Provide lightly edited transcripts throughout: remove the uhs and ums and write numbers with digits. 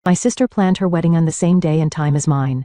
My sister planned her wedding on the same day and time as mine.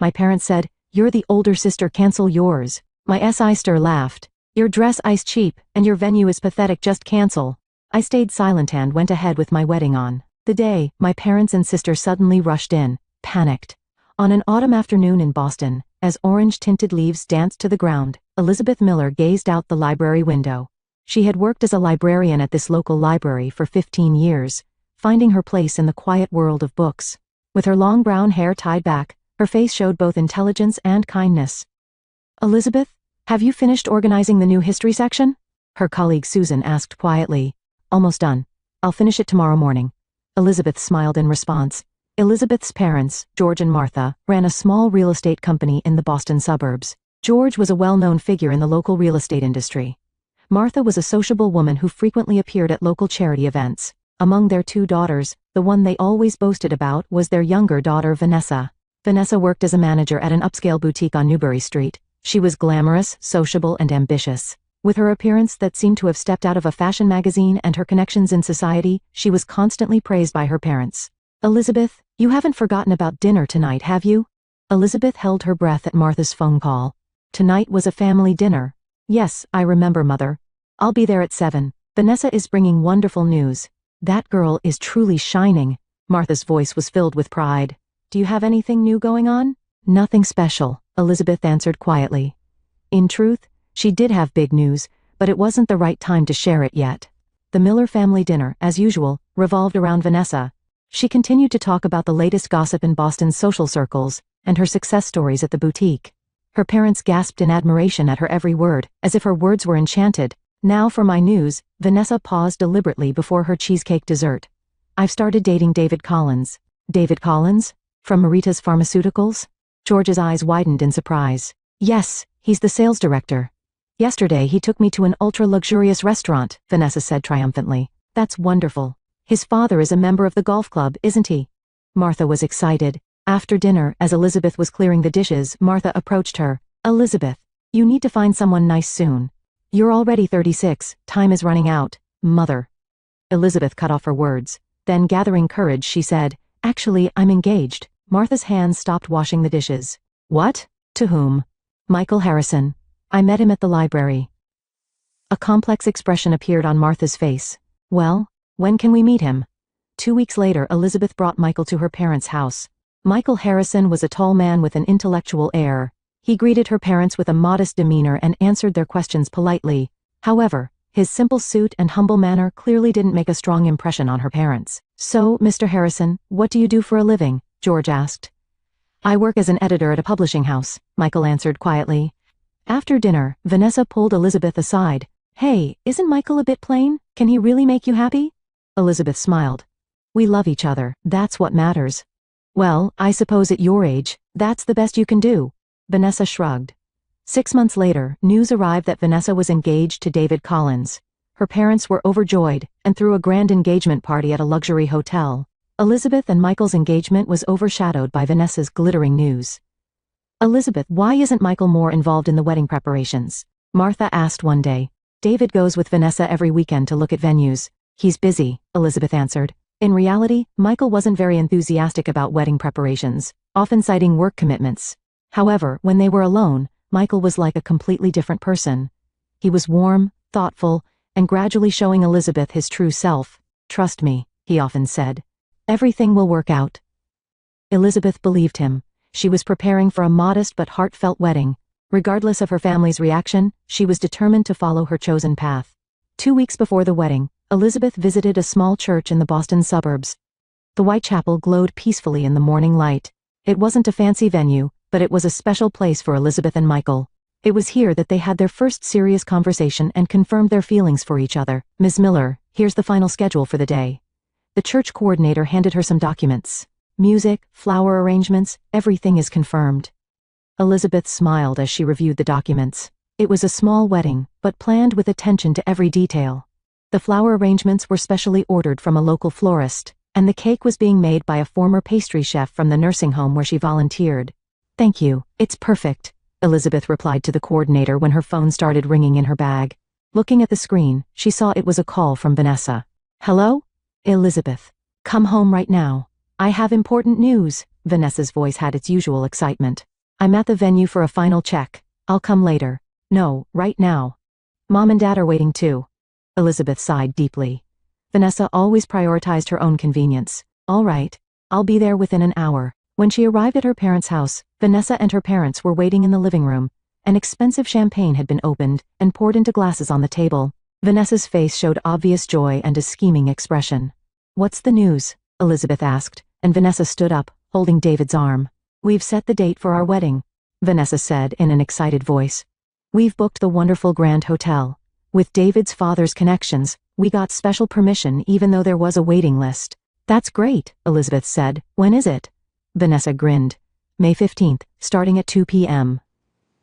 My parents said, "You're the older sister, cancel yours." My sister laughed. "Your dress is cheap, and your venue is pathetic, just cancel." I stayed silent and went ahead with my wedding on the day. My parents and sister suddenly rushed in, panicked. On an autumn afternoon in Boston, as orange-tinted leaves danced to the ground, Elizabeth Miller gazed out the library window. She had worked as a librarian at this local library for 15 years, finding her place in the quiet world of books. With her long brown hair tied back, her face showed both intelligence and kindness. "Elizabeth, have you finished organizing the new history section?" her colleague Susan asked quietly. "Almost done. I'll finish it tomorrow morning." Elizabeth smiled in response. Elizabeth's parents, George and Martha, ran a small real estate company in the Boston suburbs. George was a well-known figure in the local real estate industry. Martha was a sociable woman who frequently appeared at local charity events. Among their two daughters, the one they always boasted about was their younger daughter Vanessa. Vanessa worked as a manager at an upscale boutique on Newbury Street. She was glamorous, sociable, and ambitious. With her appearance that seemed to have stepped out of a fashion magazine and her connections in society, she was constantly praised by her parents. "Elizabeth, you haven't forgotten about dinner tonight, have you?" Elizabeth held her breath at Martha's phone call. Tonight was a family dinner. "Yes, I remember, Mother. I'll be there at 7. Vanessa is bringing wonderful news. That girl is truly shining." Martha's voice was filled with pride. "Do you have anything new going on?" "Nothing special," Elizabeth answered quietly. In truth, she did have big news, but it wasn't the right time to share it yet. The Miller family dinner, as usual, revolved around Vanessa. She continued to talk about the latest gossip in Boston's social circles, and her success stories at the boutique. Her parents gasped in admiration at her every word, as if her words were enchanted. "Now for my news," Vanessa paused deliberately before her cheesecake dessert. "I've started dating David Collins." "David Collins? From Marita's Pharmaceuticals?" George's eyes widened in surprise. "Yes, he's the sales director. Yesterday he took me to an ultra-luxurious restaurant," Vanessa said triumphantly. "That's wonderful. His father is a member of the golf club, isn't he?" Martha was excited. After dinner, as Elizabeth was clearing the dishes, Martha approached her. "Elizabeth, you need to find someone nice soon. You're already 36, time is running out, Mother." Elizabeth cut off her words. Then, gathering courage, she said, "Actually, I'm engaged." Martha's hands stopped washing the dishes. "What? To whom?" "Michael Harrison. I met him at the library." A complex expression appeared on Martha's face. "Well, when can we meet him?" 2 weeks later, Elizabeth brought Michael to her parents' house. Michael Harrison was a tall man with an intellectual air. He greeted her parents with a modest demeanor and answered their questions politely. However, his simple suit and humble manner clearly didn't make a strong impression on her parents. "So, Mr. Harrison, what do you do for a living?" George asked. "I work as an editor at a publishing house," Michael answered quietly. After dinner, Vanessa pulled Elizabeth aside. "Hey, isn't Michael a bit plain? Can he really make you happy?" Elizabeth smiled. "We love each other, that's what matters." "Well, I suppose at your age, that's the best you can do." Vanessa shrugged. 6 months later, news arrived that Vanessa was engaged to David Collins. Her parents were overjoyed, and threw a grand engagement party at a luxury hotel. Elizabeth and Michael's engagement was overshadowed by Vanessa's glittering news. "Elizabeth, why isn't Michael more involved in the wedding preparations?" Martha asked one day. "David goes with Vanessa every weekend to look at venues. He's busy," Elizabeth answered. In reality, Michael wasn't very enthusiastic about wedding preparations, often citing work commitments. However, when they were alone, Michael was like a completely different person. He was warm, thoughtful, and gradually showing Elizabeth his true self. "Trust me," he often said. "Everything will work out." Elizabeth believed him. She was preparing for a modest but heartfelt wedding. Regardless of her family's reaction, she was determined to follow her chosen path. 2 weeks before the wedding, Elizabeth visited a small church in the Boston suburbs. The white chapel glowed peacefully in the morning light. It wasn't a fancy venue, but it was a special place for Elizabeth and Michael. It was here that they had their first serious conversation and confirmed their feelings for each other. "Ms. Miller, here's the final schedule for the day." The church coordinator handed her some documents. "Music, flower arrangements, everything is confirmed." Elizabeth smiled as she reviewed the documents. It was a small wedding, but planned with attention to every detail. The flower arrangements were specially ordered from a local florist, and the cake was being made by a former pastry chef from the nursing home where she volunteered. "Thank you, it's perfect," Elizabeth replied to the coordinator when her phone started ringing in her bag. Looking at the screen, she saw it was a call from Vanessa. "Hello? Elizabeth. Come home right now. I have important news. Vanessa's voice had its usual excitement. I'm at the venue for a final check. I'll come later. No, right now. Mom and Dad are waiting too. Elizabeth sighed deeply. Vanessa always prioritized her own convenience. All right. I'll be there within an hour. When she arrived at her parents' house, Vanessa and her parents were waiting in the living room. An expensive champagne had been opened and poured into glasses on the table. Vanessa's face showed obvious joy and a scheming expression. What's the news? Elizabeth asked, and Vanessa stood up, holding David's arm. We've set the date for our wedding, Vanessa said in an excited voice. We've booked the wonderful Grand Hotel. With David's father's connections, we got special permission even though there was a waiting list. That's great, Elizabeth said. When is it? Vanessa grinned. May 15th, starting at 2 p.m.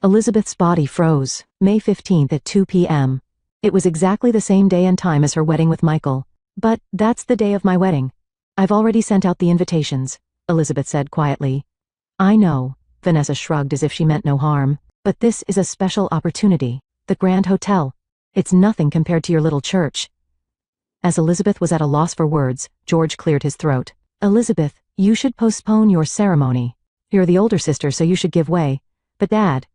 Elizabeth's body froze. May 15th at 2 p.m. It was exactly the same day and time as her wedding with Michael. But that's the day of my wedding. I've already sent out the invitations, Elizabeth said quietly. I know, Vanessa shrugged as if she meant no harm, but this is a special opportunity. The Grand Hotel. It's nothing compared to your little church. As Elizabeth was at a loss for words, George cleared his throat. Elizabeth, you should postpone your ceremony. You're the older sister, so you should give way. But Dad,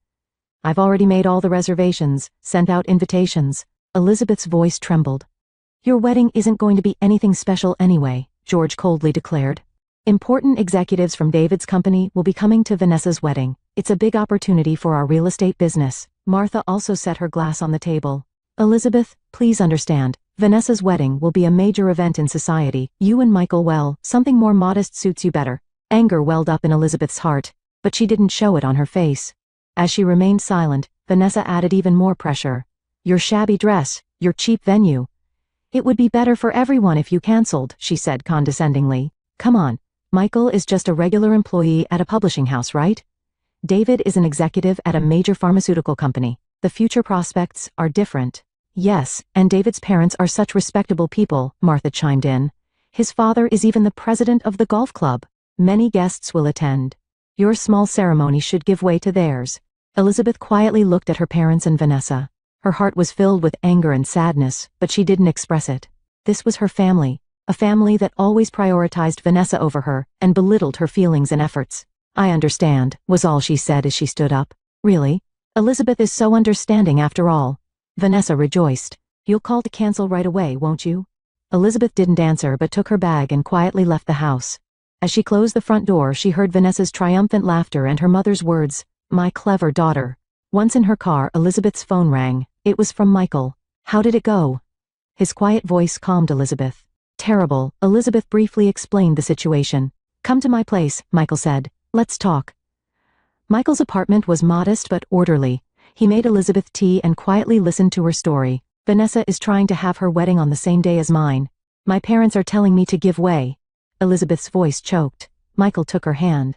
I've already made all the reservations, sent out invitations. Elizabeth's voice trembled. Your wedding isn't going to be anything special anyway, George coldly declared. Important executives from David's company will be coming to Vanessa's wedding. It's a big opportunity for our real estate business. Martha also set her glass on the table. Elizabeth, please understand, Vanessa's wedding will be a major event in society. You and Michael, well, something more modest suits you better. Anger welled up in Elizabeth's heart, but she didn't show it on her face. As she remained silent, Vanessa added even more pressure. Your shabby dress, your cheap venue. It would be better for everyone if you cancelled, she said condescendingly. Come on, Michael is just a regular employee at a publishing house, right? David is an executive at a major pharmaceutical company. The future prospects are different. Yes, and David's parents are such respectable people, Martha chimed in. His father is even the president of the golf club. Many guests will attend. Your small ceremony should give way to theirs. Elizabeth quietly looked at her parents and Vanessa. Her heart was filled with anger and sadness, but she didn't express it. This was her family, a family that always prioritized Vanessa over her and belittled her feelings and efforts. I understand, was all she said as she stood up. Really? Elizabeth is so understanding after all. Vanessa rejoiced. You'll call to cancel right away, won't you? Elizabeth didn't answer but took her bag and quietly left the house. As she closed the front door, she heard Vanessa's triumphant laughter and her mother's words, "My clever daughter." Once in her car, Elizabeth's phone rang. It was from Michael. How did it go? His quiet voice calmed Elizabeth. Terrible. Elizabeth briefly explained the situation. Come to my place, Michael said. Let's talk. Michael's apartment was modest but orderly. He made Elizabeth tea and quietly listened to her story. Vanessa is trying to have her wedding on the same day as mine. My parents are telling me to give way. Elizabeth's voice choked. Michael took her hand.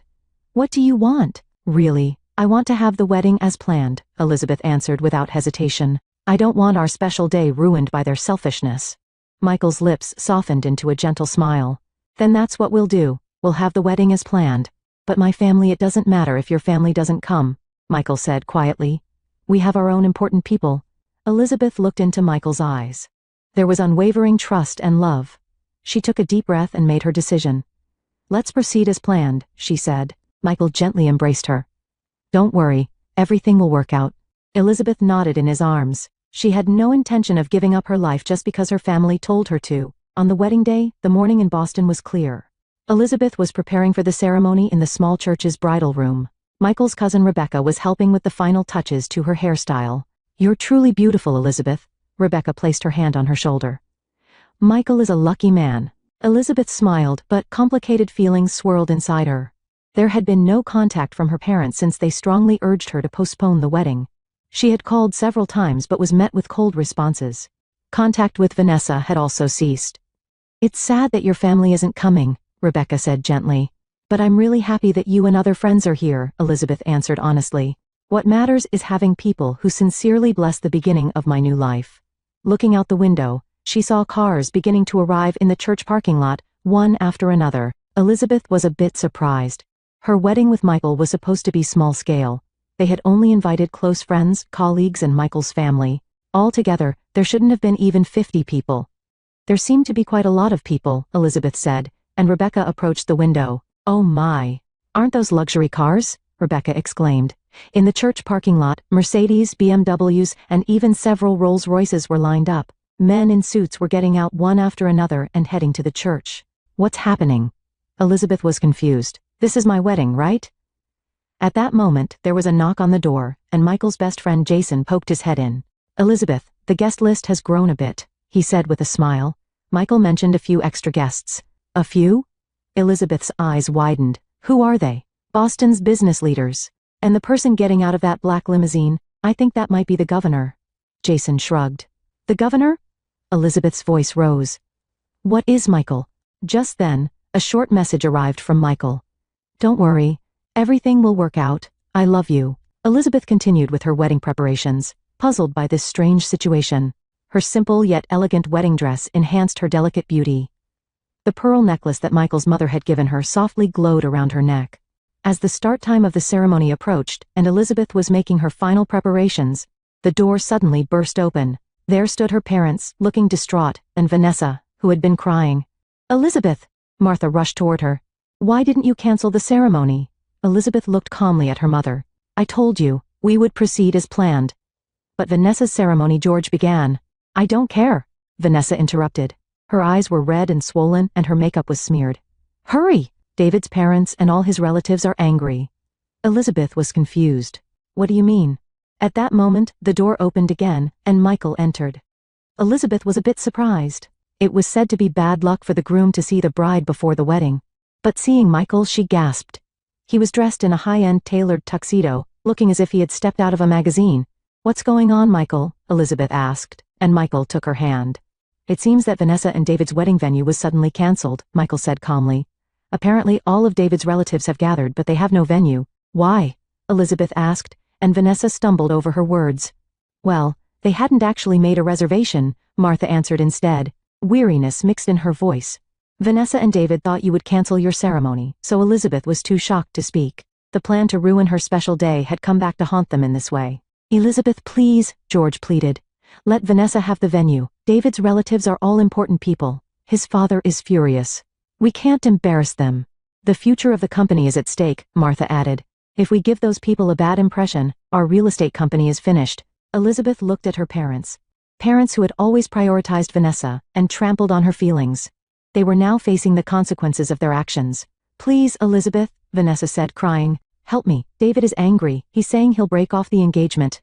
What do you want? Really? I want to have the wedding as planned, Elizabeth answered without hesitation. I don't want our special day ruined by their selfishness. Michael's lips softened into a gentle smile. Then that's what we'll do. We'll have the wedding as planned. But my family, it doesn't matter if your family doesn't come, Michael said quietly. We have our own important people. Elizabeth looked into Michael's eyes. There was unwavering trust and love. She took a deep breath and made her decision. Let's proceed as planned, she said. Michael gently embraced her. Don't worry, everything will work out. Elizabeth nodded in his arms. She had no intention of giving up her life just because her family told her to. On the wedding day, the morning in Boston was clear. Elizabeth was preparing for the ceremony in the small church's bridal room. Michael's cousin Rebecca was helping with the final touches to her hairstyle. You're truly beautiful, Elizabeth. Rebecca placed her hand on her shoulder. Michael is a lucky man. Elizabeth smiled, but complicated feelings swirled inside her. There had been no contact from her parents since they strongly urged her to postpone the wedding. She had called several times but was met with cold responses. Contact with Vanessa had also ceased. It's sad that your family isn't coming, Rebecca said gently. But I'm really happy that you and other friends are here, Elizabeth answered honestly. What matters is having people who sincerely bless the beginning of my new life. Looking out the window, she saw cars beginning to arrive in the church parking lot, one after another. Elizabeth was a bit surprised. Her wedding with Michael was supposed to be small scale. They had only invited close friends, colleagues, and Michael's family. Altogether, there shouldn't have been even 50 people. There seemed to be quite a lot of people, Elizabeth said, and Rebecca approached the window. "Oh my! Aren't those luxury cars?" Rebecca exclaimed. In the church parking lot, Mercedes, BMWs, and even several Rolls-Royces were lined up. Men in suits were getting out one after another and heading to the church. "What's happening?" Elizabeth was confused. "This is my wedding, right?" At that moment, there was a knock on the door, and Michael's best friend Jason poked his head in. "Elizabeth, the guest list has grown a bit," he said with a smile. Michael mentioned a few extra guests. "A few?" Elizabeth's eyes widened. "Who are they?" "Boston's business leaders. And the person getting out of that black limousine, I think that might be the governor." Jason shrugged. "The governor?" Elizabeth's voice rose. "What is Michael?" Just then, a short message arrived from Michael. "Don't worry. Everything will work out. I love you." Elizabeth continued with her wedding preparations, puzzled by this strange situation. Her simple yet elegant wedding dress enhanced her delicate beauty. The pearl necklace that Michael's mother had given her softly glowed around her neck. As the start time of the ceremony approached and Elizabeth was making her final preparations, the door suddenly burst open. There stood her parents, looking distraught, and Vanessa, who had been crying. "Elizabeth!" Martha rushed toward her. "Why didn't you cancel the ceremony?" Elizabeth looked calmly at her mother. "I told you, we would proceed as planned." "But Vanessa's ceremony," George began. "I don't care," Vanessa interrupted. Her eyes were red and swollen and her makeup was smeared. "Hurry! David's parents and all his relatives are angry." Elizabeth was confused. "What do you mean?" At that moment, the door opened again, and Michael entered. Elizabeth was a bit surprised. It was said to be bad luck for the groom to see the bride before the wedding. But seeing Michael, she gasped. He was dressed in a high-end tailored tuxedo, looking as if he had stepped out of a magazine. "What's going on, Michael?" Elizabeth asked, and Michael took her hand. "It seems that Vanessa and David's wedding venue was suddenly cancelled," Michael said calmly. "Apparently all of David's relatives have gathered but they have no venue." "Why?" Elizabeth asked, and Vanessa stumbled over her words. "Well, they hadn't actually made a reservation," Martha answered instead, weariness mixed in her voice. "Vanessa and David thought you would cancel your ceremony, so Elizabeth was too shocked to speak. The plan to ruin her special day had come back to haunt them in this way." "Elizabeth, please," George pleaded. "Let Vanessa have the venue. David's relatives are all important people. His father is furious. We can't embarrass them." "The future of the company is at stake," Martha added. "If we give those people a bad impression, our real estate company is finished." Elizabeth looked at her parents. Parents who had always prioritized Vanessa and trampled on her feelings. They were now facing the consequences of their actions. "Please, Elizabeth," Vanessa said, crying. "Help me. David is angry. He's saying he'll break off the engagement."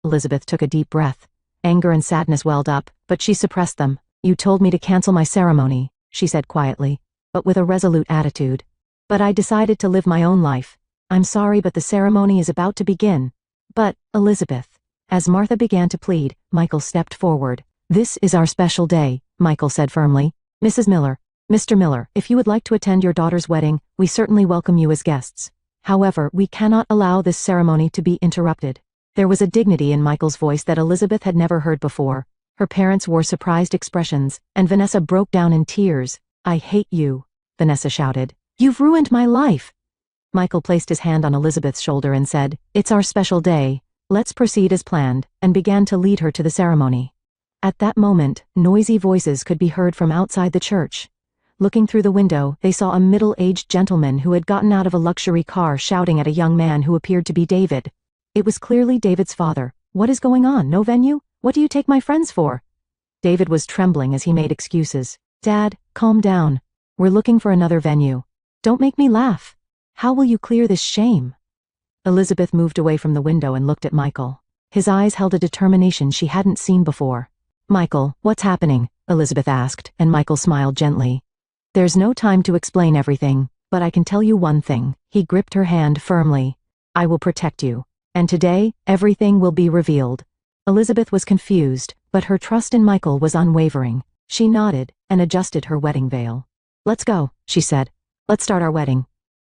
Elizabeth took a deep breath. Anger and sadness welled up, but she suppressed them. "You told me to cancel my ceremony," she said quietly, but with a resolute attitude. "But I decided to live my own life. I'm sorry, but the ceremony is about to begin." "But, Elizabeth." As Martha began to plead, Michael stepped forward. "This is our special day," Michael said firmly. "Mrs. Miller, Mr. Miller, if you would like to attend your daughter's wedding, we certainly welcome you as guests. However, we cannot allow this ceremony to be interrupted." There was a dignity in Michael's voice that Elizabeth had never heard before. Her parents wore surprised expressions, and Vanessa broke down in tears. "I hate you," Vanessa shouted. "You've ruined my life." Michael placed his hand on Elizabeth's shoulder and said, "It's our special day. Let's proceed as planned," and began to lead her to the ceremony. At that moment, noisy voices could be heard from outside the church. Looking through the window, they saw a middle-aged gentleman who had gotten out of a luxury car shouting at a young man who appeared to be David. It was clearly David's father. "What is going on? No venue? What do you take my friends for?" David was trembling as he made excuses. "Dad, calm down. We're looking for another venue. Don't make me laugh. How will you clear this shame?" Elizabeth moved away from the window and looked at Michael. His eyes held a determination she hadn't seen before. "Michael, what's happening?" Elizabeth asked, and Michael smiled gently. "There's no time to explain everything, but I can tell you one thing." He gripped her hand firmly. "I will protect you. And today, everything will be revealed." Elizabeth was confused, but her trust in Michael was unwavering. She nodded and adjusted her wedding veil. "Let's go," she said. "Let's start our wedding."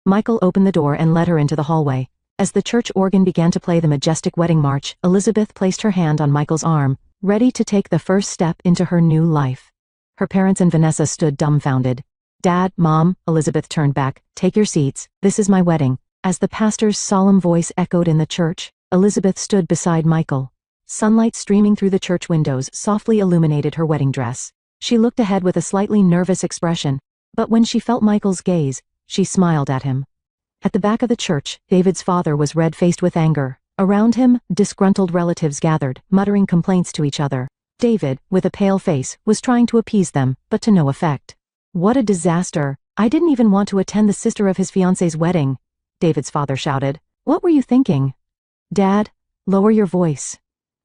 Michael opened the door and led her into the hallway. As the church organ began to play the majestic wedding march, Elizabeth placed her hand on Michael's arm, ready to take the first step into her new life. Her parents and Vanessa stood dumbfounded. "Dad, Mom," Elizabeth turned back, "take your seats. This is my wedding." As the pastor's solemn voice echoed in the church, Elizabeth stood beside Michael. Sunlight streaming through the church windows softly illuminated her wedding dress. She looked ahead with a slightly nervous expression. But when she felt Michael's gaze, she smiled at him. At the back of the church, David's father was red-faced with anger. Around him, disgruntled relatives gathered, muttering complaints to each other. David, with a pale face, was trying to appease them, but to no effect. "What a disaster! I didn't even want to attend the sister of his fiancée's wedding," David's father shouted. "What were you thinking?" "Dad, lower your voice,"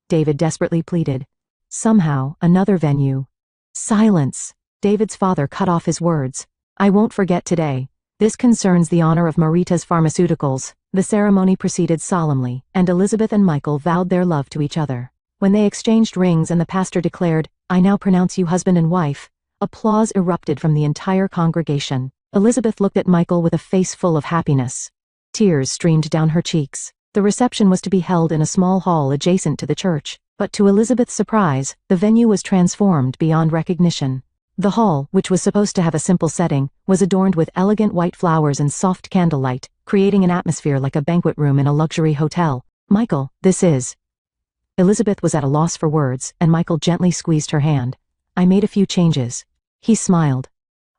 David desperately pleaded. Somehow, another venue. "Silence!" David's father cut off his words. "I won't forget today. This concerns the honor of Marita's Pharmaceuticals." The ceremony proceeded solemnly, and Elizabeth and Michael vowed their love to each other. When they exchanged rings and the pastor declared, "I now pronounce you husband and wife," applause erupted from the entire congregation. Elizabeth looked at Michael with a face full of happiness. Tears streamed down her cheeks. The reception was to be held in a small hall adjacent to the church, but to Elizabeth's surprise, the venue was transformed beyond recognition. The hall, which was supposed to have a simple setting, was adorned with elegant white flowers and soft candlelight, creating an atmosphere like a banquet room in a luxury hotel. "Michael, this is..." Elizabeth was at a loss for words, and Michael gently squeezed her hand. "I made a few changes." He smiled.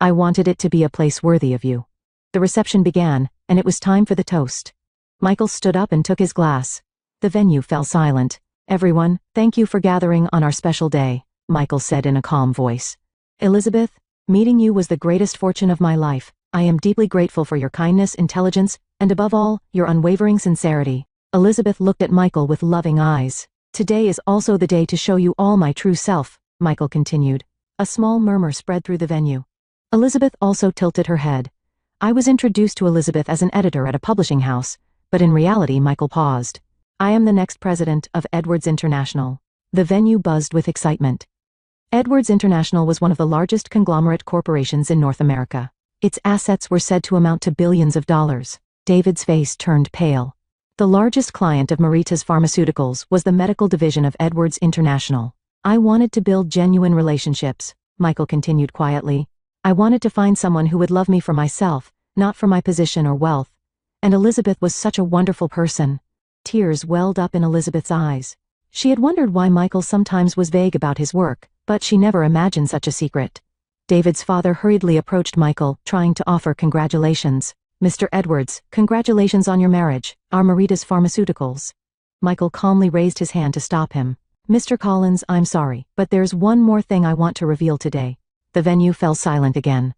"I wanted it to be a place worthy of you." The reception began, and it was time for the toast. Michael stood up and took his glass. The venue fell silent. "Everyone, thank you for gathering on our special day," Michael said in a calm voice. "Elizabeth, meeting you was the greatest fortune of my life. I am deeply grateful for your kindness, intelligence, and above all, your unwavering sincerity." Elizabeth looked at Michael with loving eyes. "Today is also the day to show you all my true self," Michael continued. A small murmur spread through the venue. Elizabeth also tilted her head. "I was introduced to Elizabeth as an editor at a publishing house, but in reality," Michael paused. "I am the next president of Edwards International." The venue buzzed with excitement. Edwards International was one of the largest conglomerate corporations in North America. Its assets were said to amount to billions of dollars. David's face turned pale. The largest client of Marita's Pharmaceuticals was the medical division of Edwards International. "I wanted to build genuine relationships," Michael continued quietly. "I wanted to find someone who would love me for myself, not for my position or wealth. And Elizabeth was such a wonderful person." Tears welled up in Elizabeth's eyes. She had wondered why Michael sometimes was vague about his work, but she never imagined such a secret. David's father hurriedly approached Michael, trying to offer congratulations. "Mr. Edwards, congratulations on your marriage, our Marita's Pharmaceuticals." Michael calmly raised his hand to stop him. "Mr. Collins, I'm sorry, but there's one more thing I want to reveal today." The venue fell silent again.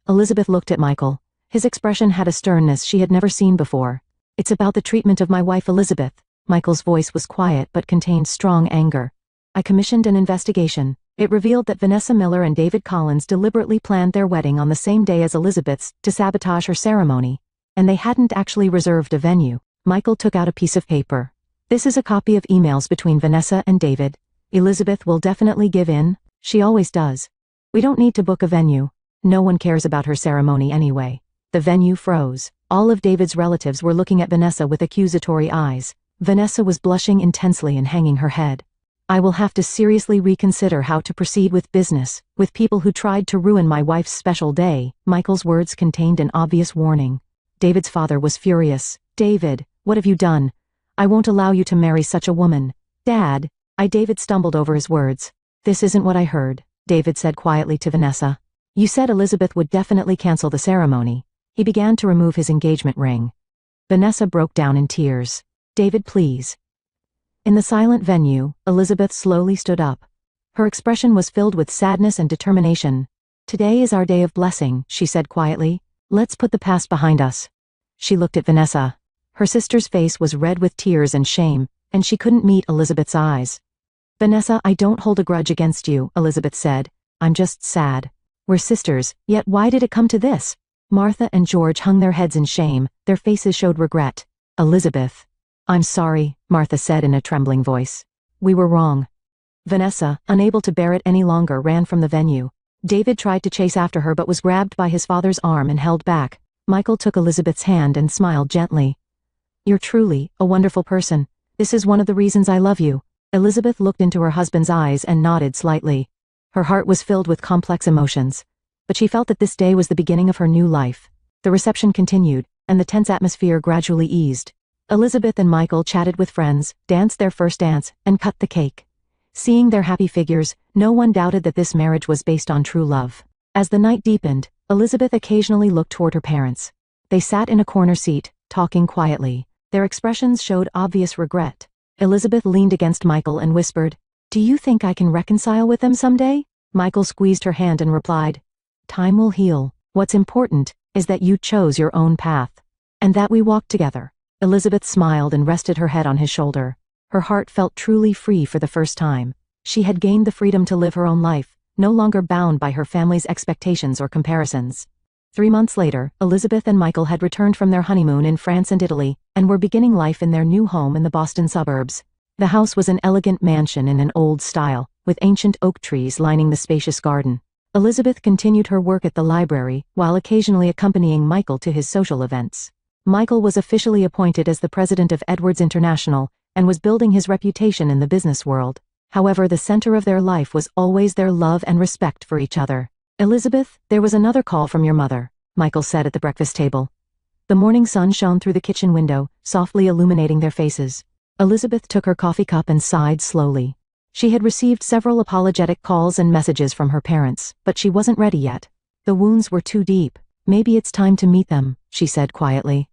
Elizabeth looked at Michael. His expression had a sternness she had never seen before. "It's about the treatment of my wife Elizabeth." Michael's voice was quiet but contained strong anger. "I commissioned an investigation. It revealed that Vanessa Miller and David Collins deliberately planned their wedding on the same day as Elizabeth's to sabotage her ceremony, and they hadn't actually reserved a venue." Michael took out a piece of paper. "This is a copy of emails between Vanessa and David. Elizabeth will definitely give in. She always does. We don't need to book a venue. No one cares about her ceremony anyway." The venue froze. All of David's relatives were looking at Vanessa with accusatory eyes. Vanessa was blushing intensely and hanging her head. "I will have to seriously reconsider how to proceed with business, with people who tried to ruin my wife's special day." Michael's words contained an obvious warning. David's father was furious. "David, what have you done? I won't allow you to marry such a woman." "Dad," David stumbled over his words. "This isn't what I heard," David said quietly to Vanessa. "You said Elizabeth would definitely cancel the ceremony." He began to remove his engagement ring. Vanessa broke down in tears. "David, please." In the silent venue, Elizabeth slowly stood up. Her expression was filled with sadness and determination. "Today is our day of blessing," she said quietly. "Let's put the past behind us." She looked at Vanessa. Her sister's face was red with tears and shame, and she couldn't meet Elizabeth's eyes. "Vanessa, I don't hold a grudge against you," Elizabeth said. "I'm just sad. We're sisters, yet why did it come to this?" Martha and George hung their heads in shame, their faces showed regret. "Elizabeth." "I'm sorry," Martha said in a trembling voice. "We were wrong." Vanessa, unable to bear it any longer, ran from the venue. David tried to chase after her but was grabbed by his father's arm and held back. Michael took Elizabeth's hand and smiled gently. "You're truly a wonderful person. This is one of the reasons I love you." Elizabeth looked into her husband's eyes and nodded slightly. Her heart was filled with complex emotions, but she felt that this day was the beginning of her new life. The reception continued, and the tense atmosphere gradually eased. Elizabeth and Michael chatted with friends, danced their first dance, and cut the cake. Seeing their happy figures, no one doubted that this marriage was based on true love. As the night deepened, Elizabeth occasionally looked toward her parents. They sat in a corner seat, talking quietly. Their expressions showed obvious regret. Elizabeth leaned against Michael and whispered, "Do you think I can reconcile with them someday?" Michael squeezed her hand and replied, "Time will heal. What's important is that you chose your own path. And that we walked together." Elizabeth smiled and rested her head on his shoulder. Her heart felt truly free for the first time. She had gained the freedom to live her own life, no longer bound by her family's expectations or comparisons. 3 months later, Elizabeth and Michael had returned from their honeymoon in France and Italy, and were beginning life in their new home in the Boston suburbs. The house was an elegant mansion in an old style, with ancient oak trees lining the spacious garden. Elizabeth continued her work at the library, while occasionally accompanying Michael to his social events. Michael was officially appointed as the president of Edwards International, and was building his reputation in the business world. However, the center of their life was always their love and respect for each other. "Elizabeth, there was another call from your mother," Michael said at the breakfast table. The morning sun shone through the kitchen window, softly illuminating their faces. Elizabeth took her coffee cup and sighed slowly. She had received several apologetic calls and messages from her parents, but she wasn't ready yet. The wounds were too deep. "Maybe it's time to meet them," she said quietly.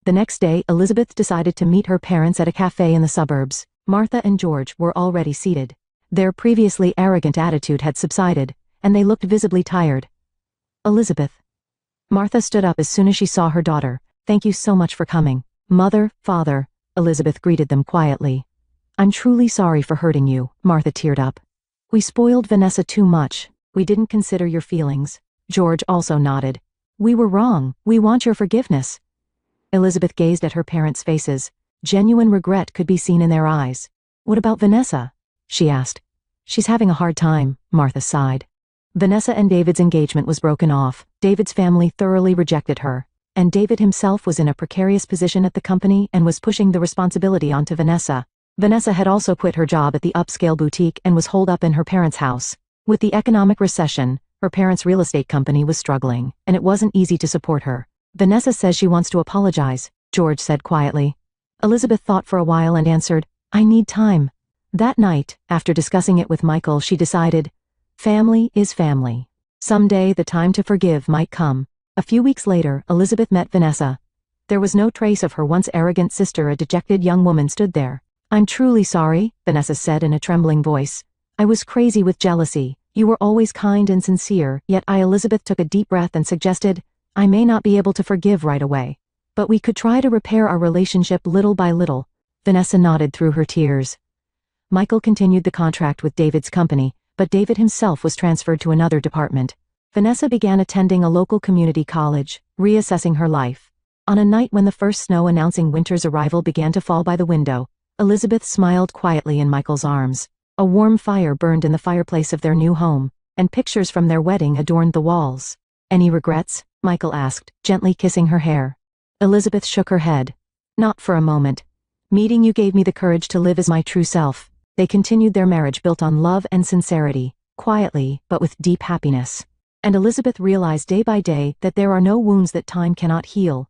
The next day, Elizabeth decided to meet her parents at a cafe in the suburbs. Martha and George were already seated. Their previously arrogant attitude had subsided, and they looked visibly tired. "Elizabeth." Martha stood up as soon as she saw her daughter. "Thank you so much for coming." "Mother, father," Elizabeth greeted them quietly. "I'm truly sorry for hurting you," Martha teared up. "We spoiled Vanessa too much. We didn't consider your feelings." George also nodded. "We were wrong. We want your forgiveness." Elizabeth gazed at her parents' faces. Genuine regret could be seen in their eyes. "What about Vanessa?" she asked. "She's having a hard time," Martha sighed. Vanessa and David's engagement was broken off. David's family thoroughly rejected her, and David himself was in a precarious position at the company and was pushing the responsibility onto Vanessa. Vanessa had also quit her job at the upscale boutique and was holed up in her parents' house. With the economic recession, her parents' real estate company was struggling, and it wasn't easy to support her. "Vanessa says she wants to apologize," George said quietly. Elizabeth thought for a while and answered, "I need time." That night, after discussing it with Michael, she decided, family is family. Someday the time to forgive might come. A few weeks later, Elizabeth met Vanessa. There was no trace of her once arrogant sister. A dejected young woman stood there. "I'm truly sorry," Vanessa said in a trembling voice. "I was crazy with jealousy. You were always kind and sincere, yet Elizabeth took a deep breath and suggested, "I may not be able to forgive right away, but we could try to repair our relationship little by little." Vanessa nodded through her tears. Michael continued the contract with David's company, but David himself was transferred to another department. Vanessa began attending a local community college, reassessing her life. On a night when the first snow announcing winter's arrival began to fall by the window, Elizabeth smiled quietly in Michael's arms. A warm fire burned in the fireplace of their new home, and pictures from their wedding adorned the walls. "Any regrets?" Michael asked, gently kissing her hair. Elizabeth shook her head. "Not for a moment. Meeting you gave me the courage to live as my true self." They continued their marriage built on love and sincerity, quietly but with deep happiness. And Elizabeth realized day by day that there are no wounds that time cannot heal,